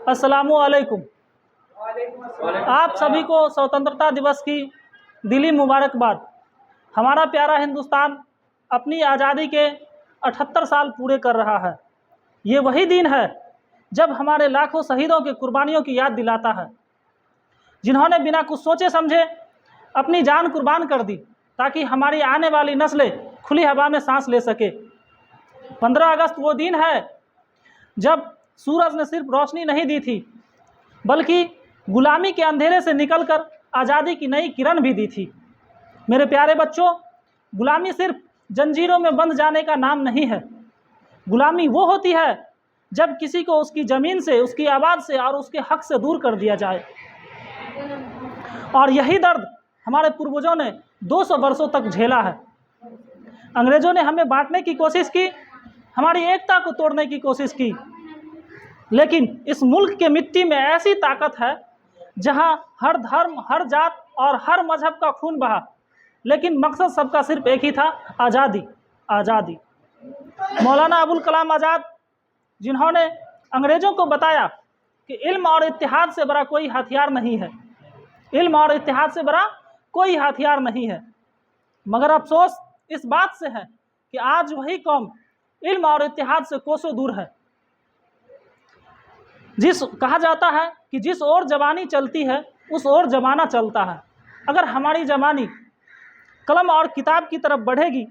अस्सलामुअलैकुम। आप सभी को स्वतंत्रता दिवस की दिली मुबारकबाद। हमारा प्यारा हिंदुस्तान अपनी आज़ादी के 78 साल पूरे कर रहा है। ये वही दिन है जब हमारे लाखों शहीदों की कुर्बानियों की याद दिलाता है, जिन्होंने बिना कुछ सोचे समझे अपनी जान कुर्बान कर दी ताकि हमारी आने वाली नस्लें खुली हवा में सांस ले सके। 15 अगस्त वो दिन है जब सूरज ने सिर्फ रोशनी नहीं दी थी, बल्कि गुलामी के अंधेरे से निकलकर आज़ादी की नई किरण भी दी थी। मेरे प्यारे बच्चों, गुलामी सिर्फ जंजीरों में बंध जाने का नाम नहीं है। गुलामी वो होती है जब किसी को उसकी ज़मीन से, उसकी आवाज़ से और उसके हक से दूर कर दिया जाए। और यही दर्द हमारे पूर्वजों ने 200 वर्षों तक झेला है। अंग्रेज़ों ने हमें बांटने की कोशिश की, हमारी एकता को तोड़ने की कोशिश की, लेकिन इस मुल्क के मिट्टी में ऐसी ताकत है जहां हर धर्म, हर जात और हर मजहब का खून बहा, लेकिन मकसद सबका सिर्फ एक ही था, आज़ादी। आज़ादी। मौलाना अबुल कलाम आज़ाद, जिन्होंने अंग्रेज़ों को बताया कि इल्म और इत्तेहाद से बड़ा कोई हथियार नहीं है, इल्म और इत्तेहाद से बड़ा कोई हथियार नहीं है। मगर अफसोस इस बात से है कि आज वही कौम इल्म और इत्तेहाद से कोसों दूर है। कहा जाता है कि जिस ओर जवानी चलती है उस ओर जमाना चलता है। अगर हमारी जवानी कलम और किताब की तरफ बढ़ेगी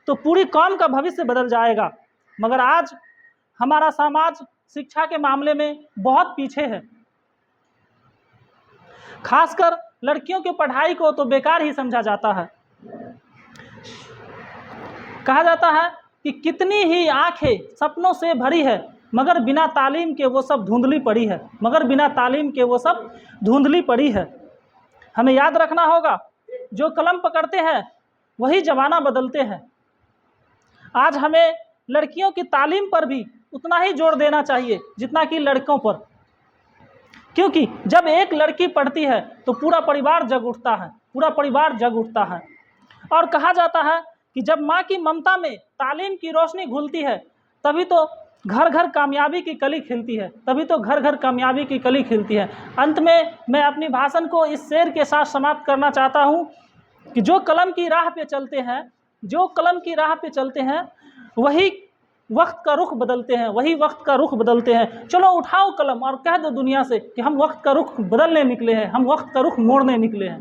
तो पूरी कौम का भविष्य बदल जाएगा। मगर आज हमारा समाज शिक्षा के मामले में बहुत पीछे है। खासकर लड़कियों की पढ़ाई को तो बेकार ही समझा जाता है। कहा जाता है कि कितनी ही आंखें सपनों से भरी है, मगर बिना तालीम के वो सब धुंधली पड़ी है, मगर बिना तालीम के वो सब धुंधली पड़ी है। हमें याद रखना होगा, जो कलम पकड़ते हैं वही जमाना बदलते हैं। आज हमें लड़कियों की तालीम पर भी उतना ही जोर देना चाहिए जितना कि लड़कों पर, क्योंकि जब एक लड़की पढ़ती है तो पूरा परिवार जग उठता है, पूरा परिवार जग उठता है। और कहा जाता है कि जब माँ की ममता में तालीम की रोशनी घुलती है तभी तो घर घर कामयाबी की कली खिलती है, तभी तो घर घर कामयाबी की कली खिलती है। अंत में मैं अपनी भाषण को इस शेर के साथ समाप्त करना चाहता हूँ कि जो कलम की राह पे चलते हैं, जो कलम की राह पे चलते हैं वही वक्त का रुख बदलते हैं, वही वक्त का रुख बदलते हैं। चलो उठाओ कलम और कह दो दुनिया से कि हम वक्त का रुख बदलने निकले हैं, हम वक्त का रुख मोड़ने निकले हैं।